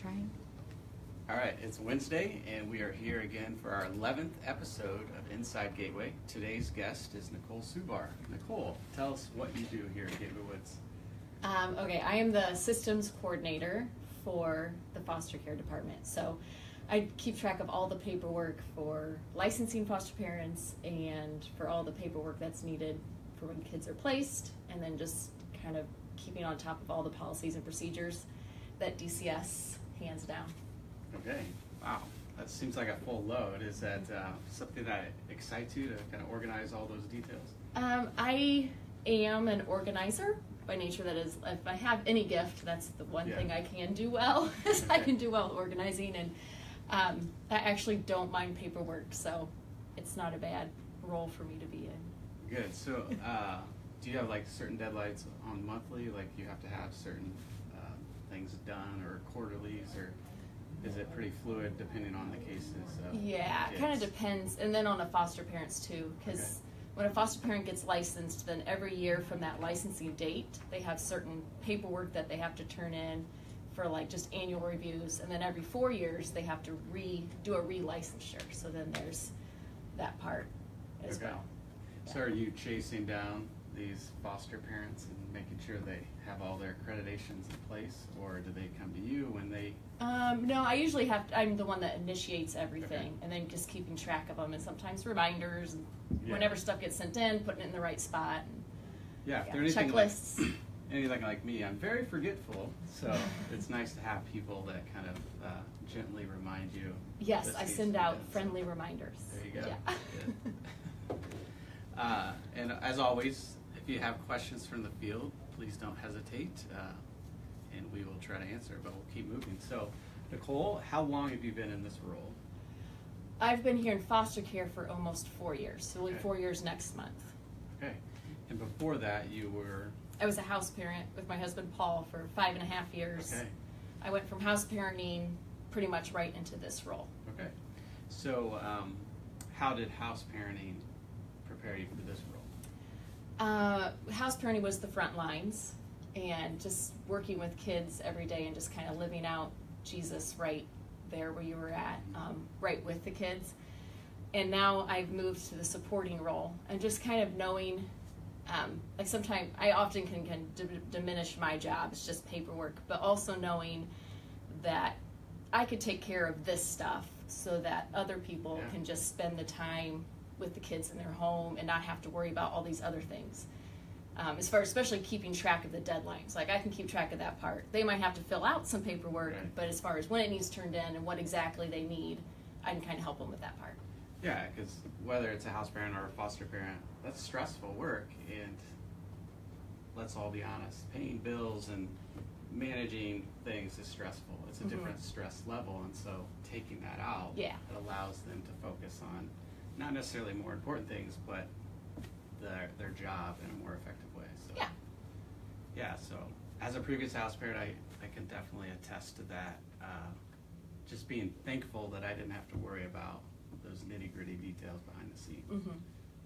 Trying. All right, it's Wednesday, and we are here again for our 11th episode of Inside Gateway. Today's guest is Nichole Suvar. Nichole, tell us what you do here at Gateway Woods. Okay, I am the systems coordinator for the foster care department. So I keep track of all the paperwork for licensing foster parents and for all the paperwork that's needed for when kids are placed, and then just kind of keeping on top of all the policies and procedures that DCS hands down. Okay, wow, that seems like a full load. Is that something that excites you to kind of organize all those details? I am an organizer by nature. That is, if I have any gift, that's the one thing I can do well, is I can do well organizing, and I actually don't mind paperwork, so it's not a bad role for me to be in. Good, so do you have like certain deadlines on monthly, like you have to have certain things done, or quarterlies, or is it pretty fluid depending on the cases? Yeah, it kind of depends, and then on the foster parents too, because when a foster parent gets licensed, then every year from that licensing date, they have certain paperwork that they have to turn in for like just annual reviews, and then every 4 years they have to do a re-licensure. So then there's that part as well. Yeah. So are you chasing down these foster parents and making sure they have all their accreditations in place, or do they come to you when they? No, I usually I'm the one that initiates everything, and then just keeping track of them, and sometimes reminders, and whenever stuff gets sent in, putting it in the right spot. And, if they're anything checklists. Anything like me, I'm very forgetful, so it's nice to have people that kind of gently remind you. Yes, I send out friendly reminders. There you go. Yeah. And as always, if you have questions from the field, please don't hesitate, and we will try to answer, but we'll keep moving. So, Nichole, how long have you been in this role? I've been here in foster care for almost 4 years, so we'll be 4 years next month. Okay. And before that, you were? I was a house parent with my husband Paul for 5.5 years. Okay. I went from house parenting pretty much right into this role. Okay. So, how did house parenting prepare you for this role? House parenting was the front lines, and just working with kids every day and just kind of living out Jesus right there where you were at, right with the kids. And now I've moved to the supporting role, and just kind of knowing, like sometimes I often can diminish my job, it's just paperwork, but also knowing that I could take care of this stuff so that other people can just spend the time with the kids in their home and not have to worry about all these other things. As far as especially keeping track of the deadlines, like I can keep track of that part. They might have to fill out some paperwork, but as far as when it needs turned in and what exactly they need, I can kind of help them with that part. Yeah, because whether it's a house parent or a foster parent, that's stressful work, and let's all be honest, paying bills and managing things is stressful. It's a different stress level, and so taking that out, it allows them to focus on not necessarily more important things, but their job in a more effective way. So, so as a previous house parent, I can definitely attest to that. Just being thankful that I didn't have to worry about those nitty-gritty details behind the scenes.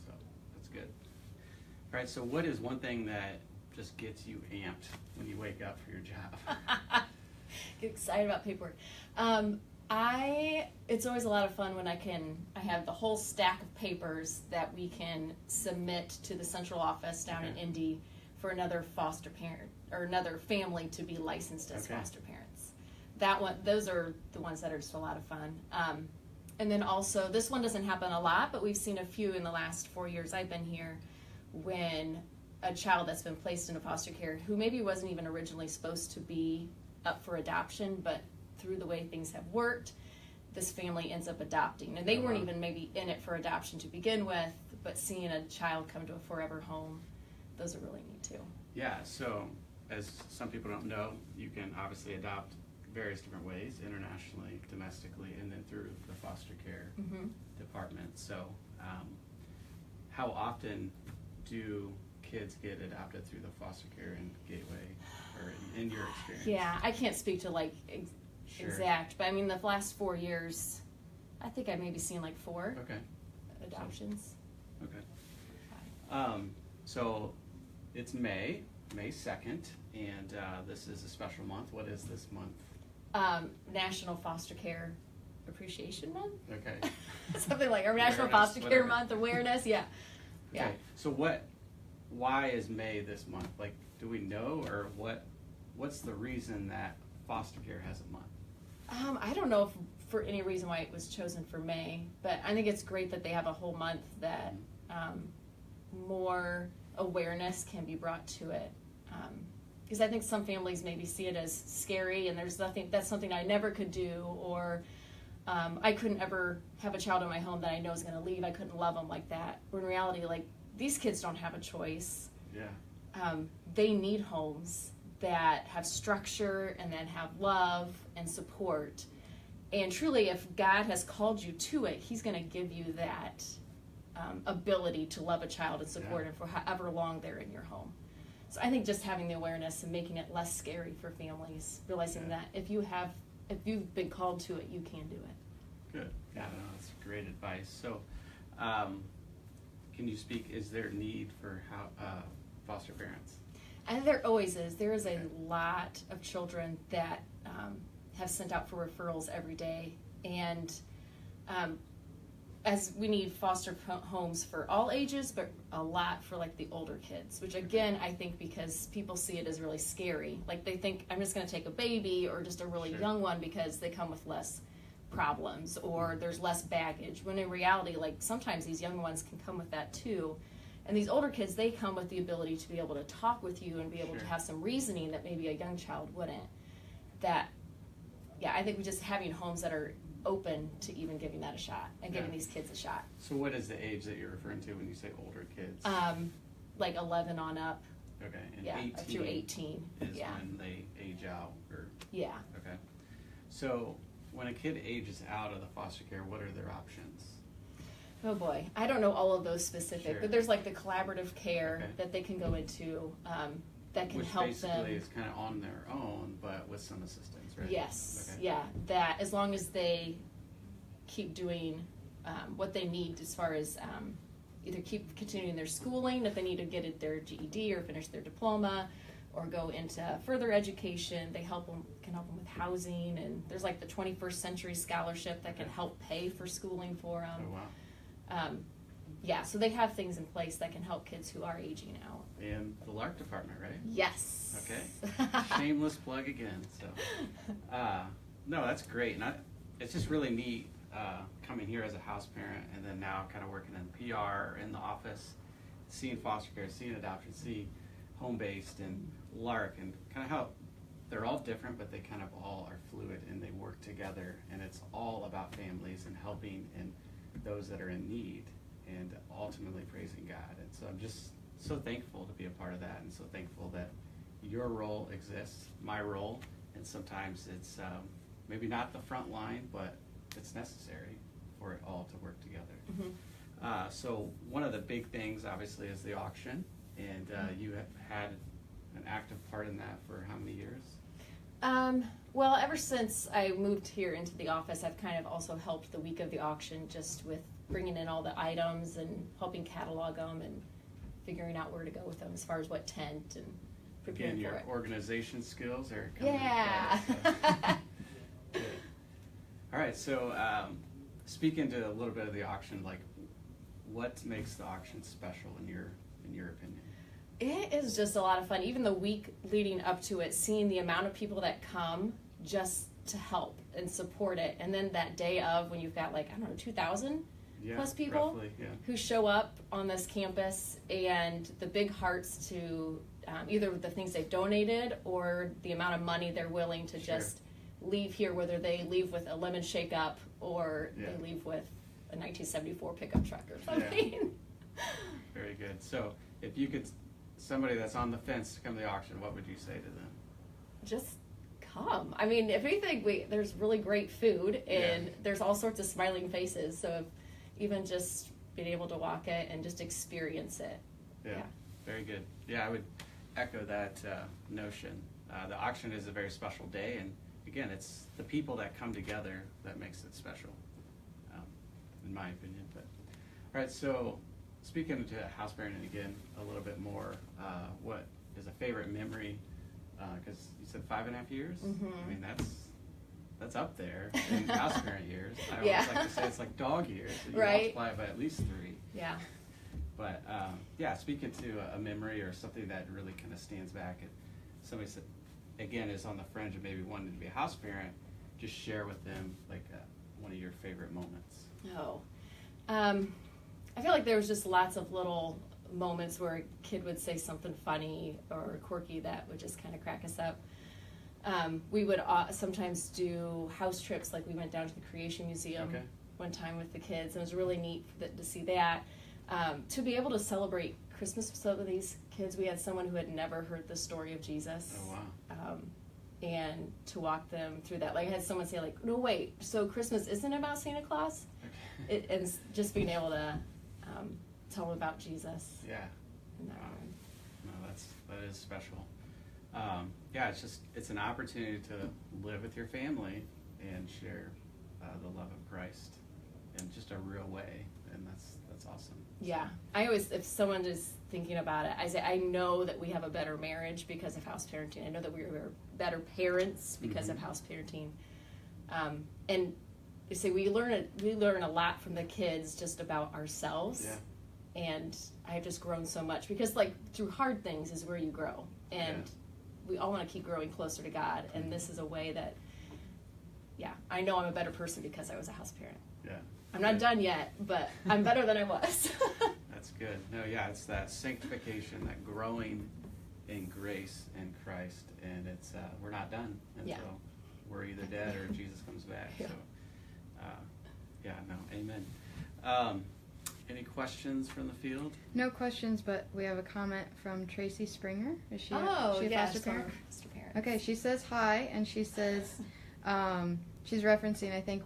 So that's good. All right, so what is one thing that just gets you amped when you wake up for your job? Get excited about paperwork. It's always a lot of fun when I have the whole stack of papers that we can submit to the central office down in Indy for another foster parent or another family to be licensed as foster parents. Those are the ones that are just a lot of fun. And then also, this one doesn't happen a lot, but we've seen a few in the last 4 years I've been here, when a child that's been placed into foster care who maybe wasn't even originally supposed to be up for adoption, but through the way things have worked, this family ends up adopting. And they weren't even maybe in it for adoption to begin with, but seeing a child come to a forever home, those are really neat too. Yeah, so as some people don't know, you can obviously adopt various different ways, internationally, domestically, and then through the foster care department. So how often do kids get adopted through the foster care and Gateway, or in your experience? Yeah, I can't speak to like exact, but I mean the last 4 years, I think I maybe seen like 4 adoptions. So it's May 2nd, and this is a special month. What is this month? National Foster Care Appreciation Month. Okay. Something like, or National Awareness, Foster Care whatever. Month awareness. Yeah. Yeah. Okay. So why is May this month? Like, do we know, or what's the reason that foster care has a month? I don't know if for any reason why it was chosen for May, but I think it's great that they have a whole month that more awareness can be brought to it. Because I think some families maybe see it as scary, and that's something I never could do, or I couldn't ever have a child in my home that I know is going to leave. I couldn't love them like that. When in reality, like, these kids don't have a choice. Yeah. They need homes that have structure and that have love and support. And truly, if God has called you to it, He's going to give you that ability to love a child and support it for however long they're in your home. So I think just having the awareness and making it less scary for families, realizing that if you've been called to it, you can do it. Good. Yeah, no, that's great advice. So, can you speak? Is there need for foster parents? And there always is. There is a lot of children that have sent out for referrals every day, and as we need foster homes for all ages, but a lot for like the older kids, which again, I think because people see it as really scary. Like they think I'm just going to take a baby or just a really young one because they come with less problems or there's less baggage. When in reality, like sometimes these young ones can come with that too. And these older kids, they come with the ability to be able to talk with you and be able to have some reasoning that maybe a young child wouldn't. I think we just having homes that are open to even giving that a shot and giving these kids a shot. So what is the age that you're referring to when you say older kids? Like 11 on up. Okay, and 18 up to 18 is when they age out, or yeah. Okay, so when a kid ages out of the foster care, what are their options? Oh boy, I don't know all of those specific, but there's like the collaborative care that they can go into that can help them. Which basically is kind of on their own, but with some assistance, right? Yes, that as long as they keep doing what they need as far as either keep continuing their schooling, if they need to get their GED or finish their diploma, or go into further education. They can help them with housing, and there's like the 21st Century Scholarship that can help pay for schooling for them. Oh, wow. So they have things in place that can help kids who are aging out. And the LARC department, right? Yes. Okay. Shameless plug again. So, no, that's great. And it's just really neat coming here as a house parent and then now kind of working in PR in the office, seeing foster care, seeing adoption, seeing home-based and LARC, and kind of how they're all different, but they kind of all are fluid and they work together. And it's all about families and helping and those that are in need, and ultimately praising God. And so I'm just so thankful to be a part of that, and so thankful that your role exists, my role, and sometimes it's maybe not the front line, but it's necessary for it all to work together. Mm-hmm. So one of the big things, obviously, is the auction, and you have had an active part in that for how many years? Well, ever since I moved here into the office, I've kind of also helped the week of the auction just with bringing in all the items and helping catalog them and figuring out where to go with them as far as what tent and preparing Again, for your it. organization skills are coming Yeah. into play, so. All right, so speaking to a little bit of the auction, like what makes the auction special in your opinion? It is just a lot of fun. Even the week leading up to it, seeing the amount of people that come just to help and support it. And then that day of, when you've got like, I don't know, 2,000 plus people roughly, who show up on this campus, and the big hearts to either the things they've donated or the amount of money they're willing to just leave here, whether they leave with a lemon shake up or they leave with a 1974 pickup truck or something. Yeah. Very good. So if you could, somebody that's on the fence to come to the auction, what would you say to them? Just come. I mean, if anything, there's really great food, and there's all sorts of smiling faces. So if, even just being able to walk it and just experience it. Yeah. Very good. Yeah, I would echo that notion. The auction is a very special day, and again, it's the people that come together that makes it special, in my opinion. But all right, so speaking to house parenting again a little bit more, what is a favorite memory? Because you said 5.5 years. Mm-hmm. I mean, that's up there in house parent years. I Yeah. always like to say it's like dog years. So you Right. multiply it by at least 3. Yeah. But yeah, speaking to a memory or something that really kind of stands back, and somebody said, again, is on the fringe of maybe wanting to be a house parent, just share with them like one of your favorite moments. Oh. I feel like there was just lots of little moments where a kid would say something funny or quirky that would just kind of crack us up. We would sometimes do house trips, like we went down to the Creation Museum one time with the kids. It was really neat to see that. To be able to celebrate Christmas with some of these kids, we had someone who had never heard the story of Jesus. Oh, wow. And to walk them through that. Like I had someone say, like, no, wait, so Christmas isn't about Santa Claus? Okay. And just being able to tell them about Jesus. Yeah. In that Wow. room. No, that is special. Yeah, it's an opportunity to live with your family and share the love of Christ in just a real way, and that's awesome. Yeah, I always, if someone is thinking about it, I say I know that we have a better marriage because of house parenting. I know that we are better parents because of house parenting, and you say we learn a lot from the kids just about ourselves. Yeah. And I've just grown so much because, like, through hard things is where you grow, and we all want to keep growing closer to God. And this is a way that, yeah, I know I'm a better person because I was a house parent. Yeah. I'm not done yet, but I'm better than I was. That's good. No, yeah, it's that sanctification, that growing in grace in Christ, and it's we're not done until we're either dead or Jesus comes back. Yeah. So, amen. Any questions from the field? No questions, but we have a comment from Tracy Springer. Is she, Oh, she a yes, foster parent? foster parent. Okay, she says hi, and she says she's referencing, I think,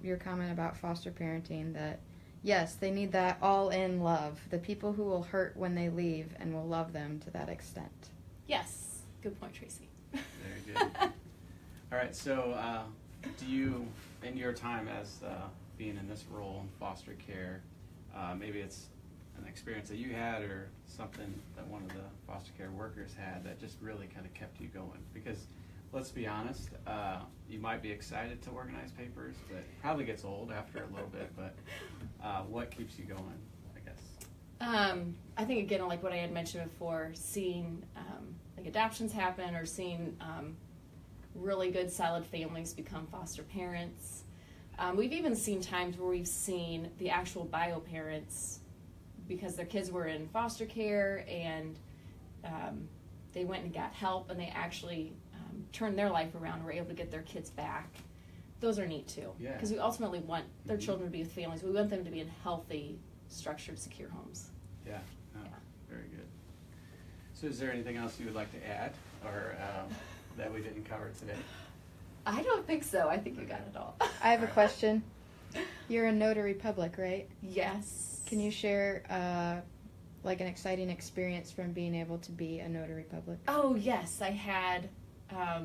your comment about foster parenting, that yes, they need that all-in love, the people who will hurt when they leave and will love them to that extent. Yes, good point, Tracy. Very good. All right, so do you, in your time as being in this role in foster care, maybe it's an experience that you had or something that one of the foster care workers had that just really kind of kept you going? Because let's be honest, you might be excited to organize papers, but it probably gets old after a little bit. But what keeps you going, I guess? I think, again, like what I had mentioned before, seeing like adoptions happen or seeing really good, solid families become foster parents. We've even seen times where we've seen the actual bio parents, because their kids were in foster care and they went and got help, and they actually turned their life around and were able to get their kids back. Those are neat too, because we ultimately want their children to be with families. We want them to be in healthy, structured, secure homes. Yeah, very good. So is there anything else you would like to add or that we didn't cover today? I don't think so. I think you got it all. I have a question. You're a notary public, right? Yes. Can you share like an exciting experience from being able to be a notary public? Oh, yes. I had, I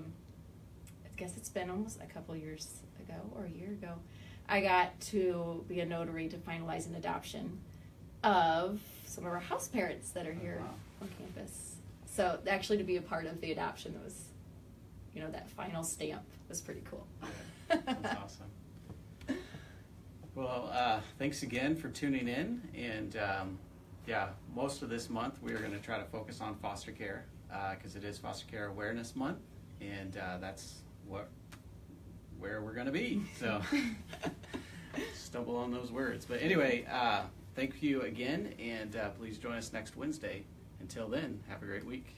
guess it's been almost a couple years ago or a year ago, I got to be a notary to finalize an adoption of some of our house parents that are here on campus. So actually to be a part of the adoption was, that final stamp was pretty cool. Yeah, that's awesome. Well, thanks again for tuning in. And most of this month we are going to try to focus on foster care because it is Foster Care Awareness Month, and that's where we're going to be. So stumble on those words. But anyway, thank you again, and please join us next Wednesday. Until then, have a great week.